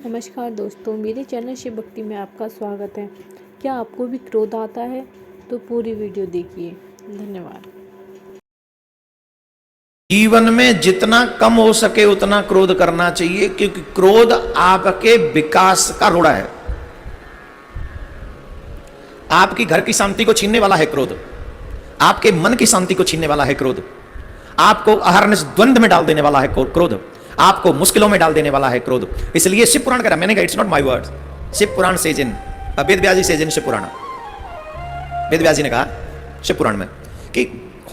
नमस्कार दोस्तों, मेरे चैनल शिव भक्ति में आपका स्वागत है। क्या आपको भी क्रोध आता है? तो पूरी वीडियो देखिए। धन्यवाद। जीवन में जितना कम हो सके उतना क्रोध करना चाहिए, क्योंकि क्रोध आपके विकास का रोड़ा है। आपकी घर की शांति को छीनने वाला है क्रोध, आपके मन की शांति को छीनने वाला है क्रोध, आपको अहरनिश द्वंद्व में डाल देने वाला है क्रोध, आपको मुश्किलों में डाल देने वाला है क्रोध। इसलिए शिव पुराण कह रहा, मैंने कहा it's not my words, Shiv Puran says in, Ved Vyas ji says in Shiv Puran. Ved Vyas ji ने कहा शिव पुराण में कि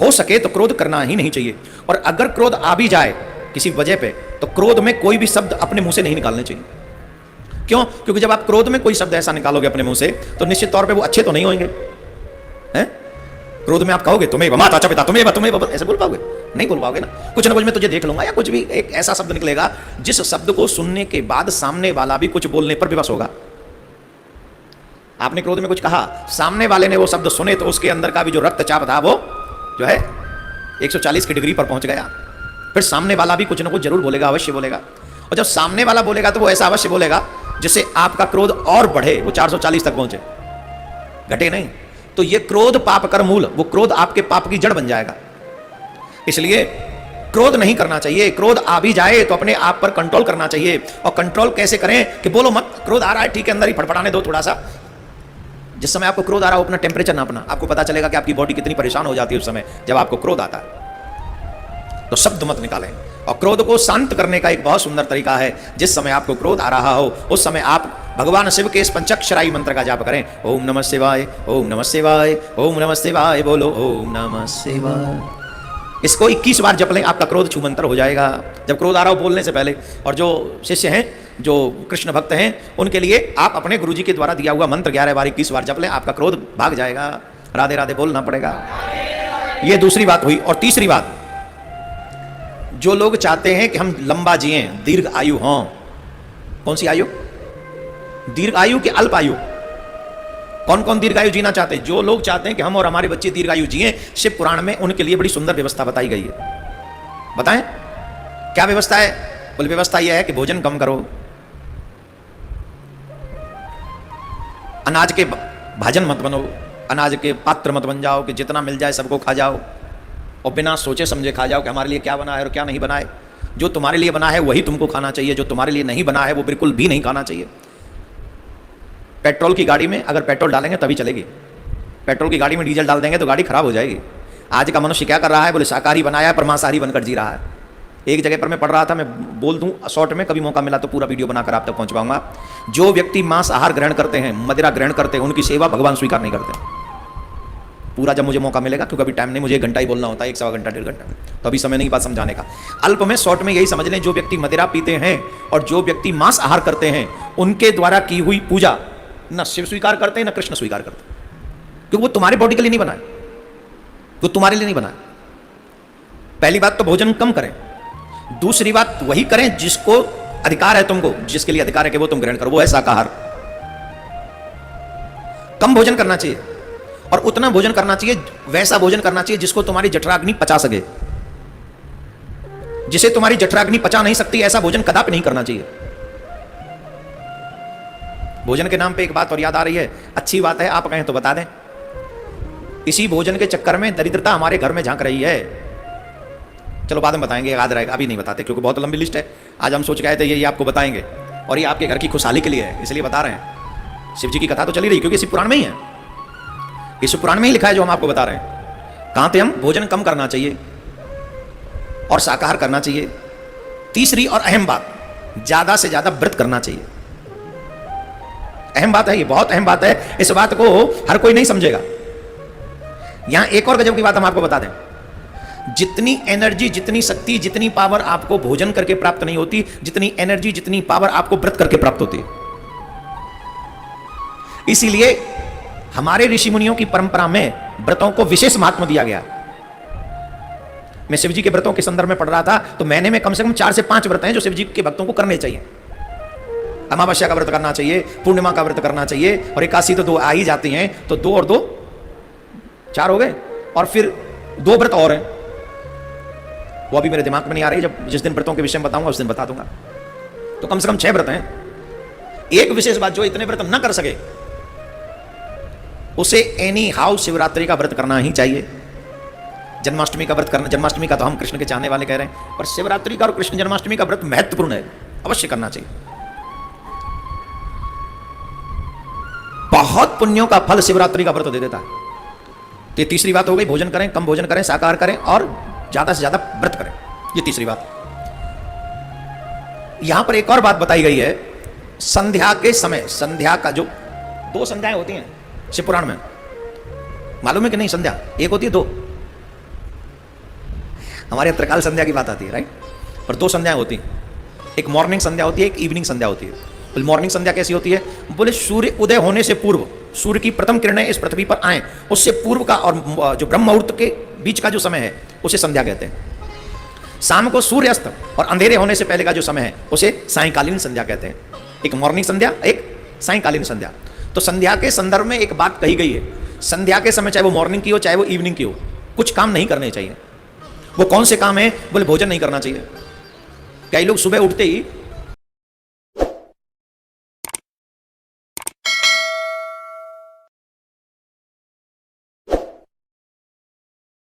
हो सके तो क्रोध करना ही नहीं चाहिए, और अगर क्रोध आ भी जाए किसी वजह पे तो क्रोध में कोई भी शब्द अपने मुंह से नहीं निकालने चाहिए। क्यों? क्योंकि जब आप क्रोध में कोई शब्द ऐसा निकालोगे अपने मुंह से तो निश्चित तौर पे वो अच्छे तो नहीं होंगे। हैं? क्रोध में आप कहोगे तुम्हें माता पिता तुम्हें ऐसे बोल पाओगे? नहीं बोल पाओगे ना। कुछ ना कुछ मैं तुझे देख लूंगा, या कुछ भी एक ऐसा शब्द निकलेगा जिस शब्द को सुनने के बाद सामने वाला भी कुछ बोलने पर विवश होगा। आपने क्रोध में कुछ कहा, सामने वाले ने वो शब्द सुने तो उसके अंदर का भी जो रक्तचाप था वो जो है 140 की डिग्री पर पहुंच गया। फिर सामने वाला भी कुछ ना कुछ जरूर बोलेगा, अवश्य बोलेगा। और जब सामने वाला बोलेगा तो वो ऐसा अवश्य बोलेगा जिससे आपका क्रोध और बढ़े, वो 440 तक पहुंचे, घटे नहीं। तो ये क्रोध पाप कर मूल, वो क्रोध आपके पाप की जड़ बन जाएगा। इसलिए क्रोध नहीं करना चाहिए। क्रोध आ भी जाए तो अपने आप पर कंट्रोल करना चाहिए। और कंट्रोल कैसे करें कि बोलो मत, क्रोध आ रहा है ठीक है, अंदर ही फटफटाने दो थोड़ा सा। जिस समय आपको क्रोध आ रहा हो अपना टेम्परेचर नापना, आपको पता चलेगा कि आपकी बॉडी कितनी परेशान हो जाती है उस समय जब आपको क्रोध आता है। तो शब्द मत निकालें। और क्रोध को शांत करने का एक बहुत सुंदर तरीका है, जिस समय आपको क्रोध आ रहा हो उस समय आप भगवान शिव के इस पंचाक्षराई मंत्र का जाप करें। ओम नमः शिवाय, ओम नमः शिवाय, ओम नमः शिवाय, बोलो ओम नमः शिवाय। इसको 21 बार जप लें, आपका क्रोध छूमंतर हो जाएगा जब क्रोध आ रहा हो बोलने से पहले। और जो शिष्य हैं, जो कृष्ण भक्त हैं, उनके लिए आप अपने गुरुजी के द्वारा दिया हुआ मंत्र 11 बार 21 बार जप लें, आपका क्रोध भाग जाएगा। राधे राधे बोलना पड़ेगा। ये दूसरी बात हुई। और तीसरी बात, जो लोग चाहते हैं कि हम लंबा जिए, दीर्घ आयु हों, कौन सी आयु? दीर्घ आयु कि अल्प आयु? कौन कौन दीर्घायु जीना चाहते हैं? जो लोग चाहते हैं कि हम और हमारे बच्चे दीर्घायु जिए, शिव पुराण में उनके लिए बड़ी सुंदर व्यवस्था बताई गई है। बताएं क्या व्यवस्था है? बोले व्यवस्था यह है कि भोजन कम करो, अनाज के भाजन मत बनो, अनाज के पात्र मत बन जाओ कि जितना मिल जाए सबको खा जाओ, और बिना सोचे समझे खा जाओ कि हमारे लिए क्या बना है और क्या नहीं बना है। जो तुम्हारे लिए बना है वही तुमको खाना चाहिए, जो तुम्हारे लिए नहीं बना है वो बिल्कुल भी नहीं खाना चाहिए। पेट्रोल की गाड़ी में अगर पेट्रोल डालेंगे तभी चलेगी, पेट्रोल की गाड़ी में डीजल डाल देंगे तो गाड़ी खराब हो जाएगी। आज का मनुष्य क्या कर रहा है? बोले शाकाहारी बनाया पर मांसाहारी बनकर जी रहा है। एक जगह पर मैं पढ़ रहा था, मैं बोल दूं शॉर्ट में, कभी मौका मिला तो पूरा वीडियो बनाकर आप तक पहुंच पाऊंगा। जो व्यक्ति मांस आहार ग्रहण करते हैं, मदिरा ग्रहण करते हैं, उनकी सेवा भगवान स्वीकार नहीं करते। पूरा जब मुझे मौका मिलेगा, क्योंकि अभी टाइम नहीं, मुझे 1 घंटा ही बोलना होता है, 1 सवा घंटा 1.5 घंटा, तो अभी समय नहीं बात समझाने का। अल्प में शॉर्ट में यही समझ लें, जो व्यक्ति मदिरा पीते हैं और जो व्यक्ति मांस आहार करते हैं, उनके द्वारा की हुई पूजा न शिव स्वीकार करते हैं न कृष्ण स्वीकार करते, क्योंकि वो तुम्हारे बॉडी के लिए नहीं बना है, वो तुम्हारे लिए नहीं बना है। पहली बात तो भोजन कम करें। दूसरी बात वही करें जिसको अधिकार है, तुमको जिसके लिए अधिकार है कि वो तुम ग्रहण करो, वो है शाकाहार। कम भोजन करना चाहिए और उतना भोजन करना चाहिए, वैसा भोजन करना चाहिए जिसको तुम्हारी जठराग्नि पचा सके। जिसे तुम्हारी जठराग्नि पचा नहीं सकती ऐसा भोजन कदापि नहीं करना चाहिए। भोजन के नाम पे एक बात और याद आ रही है, अच्छी बात है, आप कहें तो बता दें। इसी भोजन के चक्कर में दरिद्रता हमारे घर में झांक रही है। चलो बाद में बताएंगे, याद रहेगा, अभी नहीं बताते क्योंकि बहुत लंबी लिस्ट है। आज हम सोच के आए थे ये आपको बताएंगे, और ये आपके घर की खुशहाली के लिए है, इसलिए बता रहे हैं। शिव जी की कथा तो चली रही, क्योंकि शिव पुराण में ही है, इस पुराण में ही लिखा है जो हम आपको बता रहे हैं। कहां थे हम? भोजन कम करना चाहिए और शाकाहार करना चाहिए। तीसरी और अहम बात, ज्यादा से ज्यादा व्रत करना चाहिए। अहम बात है, ये बहुत अहम बात है, इस बात को हर कोई नहीं समझेगा। यहां एक और गजब की बात हम आपको बता दें, जितनी एनर्जी, जितनी शक्ति, जितनी पावर आपको भोजन करके प्राप्त नहीं होती, जितनी एनर्जी, जितनी पावर आपको व्रत करके प्राप्त होती है। इसीलिए हमारे ऋषि मुनियों की परंपरा में व्रतों को विशेष महत्व दिया गया। मैं शिव जी के व्रतों के संदर्भ में पढ़ रहा था, तो महीने में कम से कम 4 से 5 व्रत हैं जो शिव जी के भक्तों को करने चाहिए। अमावस्या का व्रत करना चाहिए, पूर्णिमा का व्रत करना चाहिए, और एकादशी तो 2 आ ही जाती हैं, तो 2 और 2 4 हो गए, और फिर 2 व्रत और हैं, वो अभी मेरे दिमाग में नहीं आ रही। जब जिस दिन व्रतों के विषय में बताऊंगा उस दिन बता दूंगा। तो कम से कम 6 व्रत हैं। एक विशेष बात, जो इतने व्रत न कर सके उसे एनी हाउ शिवरात्रि का व्रत करना ही चाहिए। जन्माष्टमी का व्रत करना, जन्माष्टमी का तो हम कृष्ण के चाहने वाले कह रहे हैं, पर शिवरात्रि का और कृष्ण जन्माष्टमी का व्रत महत्वपूर्ण है, अवश्य करना चाहिए। बहुत पुण्यों का फल शिवरात्रि का व्रत दे देता है। तो ये तीसरी बात हो गई, भोजन करें, कम भोजन करें, शाकाहार करें और ज्यादा से ज्यादा व्रत करें, ये तीसरी बात। यहां पर एक और बात बताई गई है, संध्या के समय, संध्या का जो 2 संध्याएं होती हैं शिव पुराण में, मालूम है कि नहीं? संध्या एक होती है, 2। हमारे त्रिकाल संध्या की बात आती है, राइट, पर 2 संध्याएं होती हैं, एक मॉर्निंग संध्या होती है, एक इवनिंग संध्या होती है। तो मॉर्निंग संध्या कैसी होती है? बोले सूर्य उदय होने से पूर्व, सूर्य की प्रथम किरणें इस पृथ्वी पर आए उससे पूर्व का और जो ब्रह्म मुहूर्त के बीच का जो समय है उसे संध्या कहते हैं। शाम को सूर्यास्त और अंधेरे होने से पहले का जो समय है उसे सायंकालीन संध्या कहते हैं। एक मॉर्निंग संध्या, एक सायंकालीन संध्या। तो संध्या के संदर्भ में एक बात कही गई है, संध्या के समय चाहे वो मॉर्निंग की हो चाहे वो इवनिंग की हो, कुछ काम नहीं करने चाहिए। वो कौन से काम है? बोले भोजन नहीं करना चाहिए। कई लोग सुबह उठते ही